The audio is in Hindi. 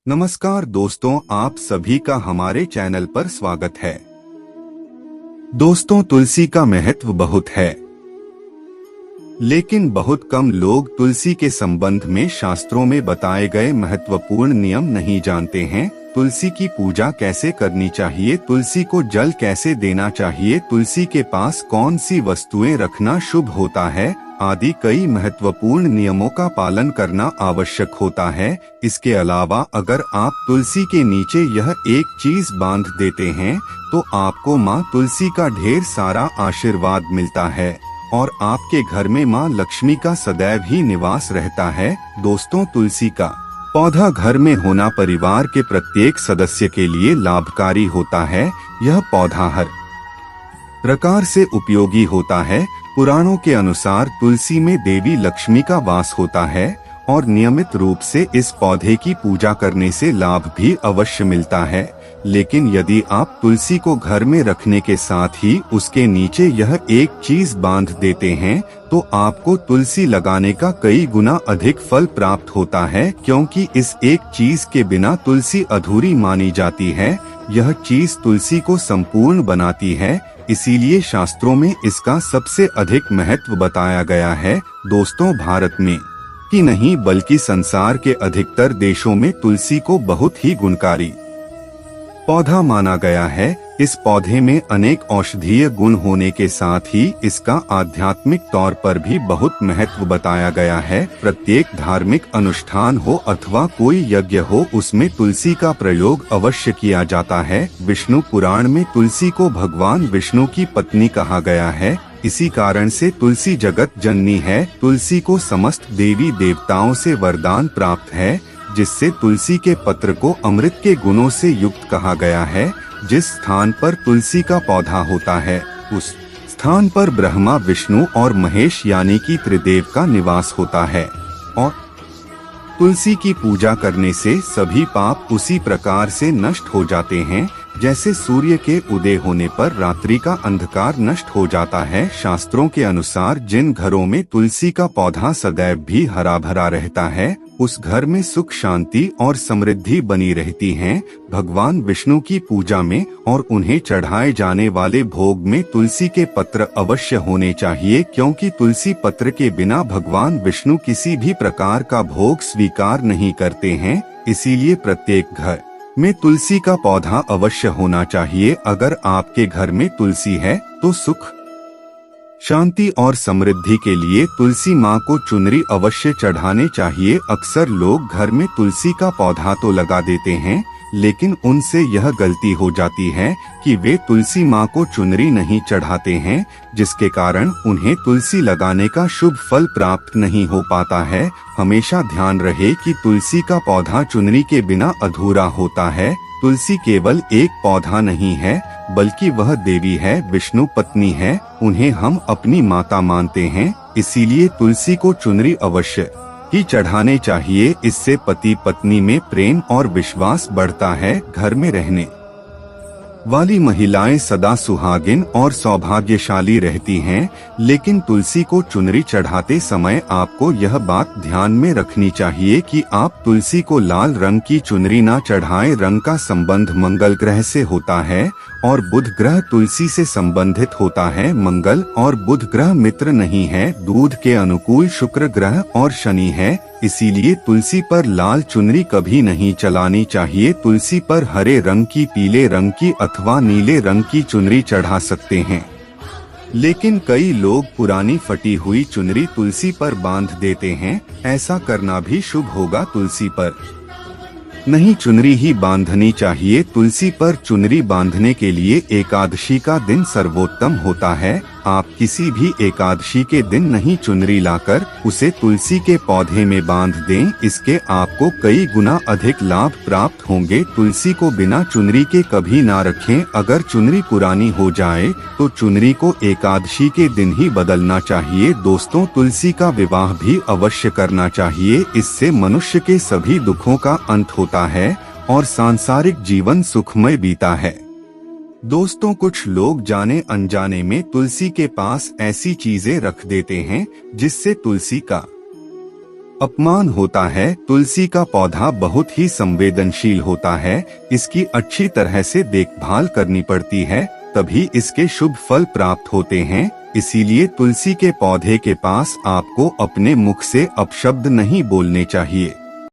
नमस्कार दोस्तों, आप सभी का हमारे चैनल पर स्वागत है। दोस्तों, तुलसी का महत्व बहुत है, लेकिन बहुत कम लोग तुलसी के संबंध में शास्त्रों में बताए गए महत्वपूर्ण नियम नहीं जानते हैं। तुलसी की पूजा कैसे करनी चाहिए, तुलसी को जल कैसे देना चाहिए, तुलसी के पास कौन सी वस्तुएं रखना शुभ होता है आदि कई महत्वपूर्ण नियमों का पालन करना आवश्यक होता है। इसके अलावा अगर आप तुलसी के नीचे यह एक चीज बांध देते हैं तो आपको माँ तुलसी का ढेर सारा आशीर्वाद मिलता है और आपके घर में माँ लक्ष्मी का सदैव ही निवास रहता है। दोस्तों, तुलसी का पौधा घर में होना परिवार के प्रत्येक सदस्य के लिए लाभकारी होता है। यह पौधा हर प्रकार से उपयोगी होता है। पुराणों के अनुसार तुलसी में देवी लक्ष्मी का वास होता है और नियमित रूप से इस पौधे की पूजा करने से लाभ भी अवश्य मिलता है। लेकिन यदि आप तुलसी को घर में रखने के साथ ही उसके नीचे यह एक चीज बांध देते हैं तो आपको तुलसी लगाने का कई गुना अधिक फल प्राप्त होता है, क्योंकि इस एक चीज के बिना तुलसी अधूरी मानी जाती है। यह चीज तुलसी को संपूर्ण बनाती है, इसीलिए शास्त्रों में इसका सबसे अधिक महत्व बताया गया है। दोस्तों, भारत में ही नहीं बल्कि संसार के अधिकतर देशों में तुलसी को बहुत ही गुणकारी पौधा माना गया है। इस पौधे में अनेक औषधीय गुण होने के साथ ही इसका आध्यात्मिक तौर पर भी बहुत महत्व बताया गया है। प्रत्येक धार्मिक अनुष्ठान हो अथवा कोई यज्ञ हो, उसमें तुलसी का प्रयोग अवश्य किया जाता है। विष्णु पुराण में तुलसी को भगवान विष्णु की पत्नी कहा गया है। इसी कारण से तुलसी जगत जननी है। तुलसी को समस्त देवी देवताओं से वरदान प्राप्त है, जिससे तुलसी के पत्र को अमृत के गुणों से युक्त कहा गया है। जिस स्थान पर तुलसी का पौधा होता है उस स्थान पर ब्रह्मा, विष्णु और महेश यानी कि त्रिदेव का निवास होता है और तुलसी की पूजा करने से सभी पाप उसी प्रकार से नष्ट हो जाते हैं जैसे सूर्य के उदय होने पर रात्रि का अंधकार नष्ट हो जाता है। शास्त्रों के अनुसार जिन घरों में तुलसी का पौधा सदैव भी हरा भरा रहता है उस घर में सुख, शांति और समृद्धि बनी रहती है। भगवान विष्णु की पूजा में और उन्हें चढ़ाए जाने वाले भोग में तुलसी के पत्र अवश्य होने चाहिए, क्योंकि तुलसी पत्र के बिना भगवान विष्णु किसी भी प्रकार का भोग स्वीकार नहीं करते हैं। इसीलिए प्रत्येक घर में तुलसी का पौधा अवश्य होना चाहिए। अगर आपके घर में तुलसी है तो सुख, शांति और समृद्धि के लिए तुलसी माँ को चुनरी अवश्य चढ़ाने चाहिए। अक्सर लोग घर में तुलसी का पौधा तो लगा देते हैं, लेकिन उनसे यह गलती हो जाती है कि वे तुलसी माँ को चुनरी नहीं चढ़ाते हैं, जिसके कारण उन्हें तुलसी लगाने का शुभ फल प्राप्त नहीं हो पाता है। हमेशा ध्यान रहे कि तुलसी का पौधा चुनरी के बिना अधूरा होता है। तुलसी केवल एक पौधा नहीं है, बल्कि वह देवी है, विष्णु पत्नी है। उन्हें हम अपनी माता मानते हैं, इसीलिए तुलसी को चुनरी अवश्य ही चढ़ाने चाहिए। इससे पति पत्नी में प्रेम और विश्वास बढ़ता है। घर में रहने वाली महिलाएं सदा सुहागिन और सौभाग्यशाली रहती हैं। लेकिन तुलसी को चुनरी चढ़ाते समय आपको यह बात ध्यान में रखनी चाहिए कि आप तुलसी को लाल रंग की चुनरी ना चढ़ाएं। रंग का संबंध मंगल ग्रह से होता है और बुध ग्रह तुलसी से संबंधित होता है। मंगल और बुध ग्रह मित्र नहीं है। दूध के अनुकूल शुक्र ग्रह और शनि है, इसीलिए तुलसी पर लाल चुनरी कभी नहीं चलानी चाहिए। तुलसी पर हरे रंग की, पीले रंग की अथवा नीले रंग की चुनरी चढ़ा सकते हैं, लेकिन कई लोग पुरानी फटी हुई चुनरी तुलसी पर बांध देते हैं। ऐसा करना भी शुभ होगा। तुलसी पर नहीं चुनरी ही बांधनी चाहिए। तुलसी पर चुनरी बांधने के लिए एकादशी का दिन सर्वोत्तम होता है। आप किसी भी एकादशी के दिन नहीं चुनरी लाकर उसे तुलसी के पौधे में बांध दें, इसके आपको कई गुना अधिक लाभ प्राप्त होंगे। तुलसी को बिना चुनरी के कभी ना रखें। अगर चुनरी पुरानी हो जाए तो चुनरी को एकादशी के दिन ही बदलना चाहिए। दोस्तों, तुलसी का विवाह भी अवश्य करना चाहिए। इससे मनुष्य के सभी दुखों का अंत होता है और सांसारिक जीवन सुखमय बीता है। दोस्तों, कुछ लोग जाने अनजाने में तुलसी के पास ऐसी चीजें रख देते हैं जिससे तुलसी का अपमान होता है। तुलसी का पौधा बहुत ही संवेदनशील होता है, इसकी अच्छी तरह से देखभाल करनी पड़ती है, तभी इसके शुभ फल प्राप्त होते हैं। इसीलिए तुलसी के पौधे के पास आपको अपने मुख से अपशब्द नहीं बोलने चाहिए।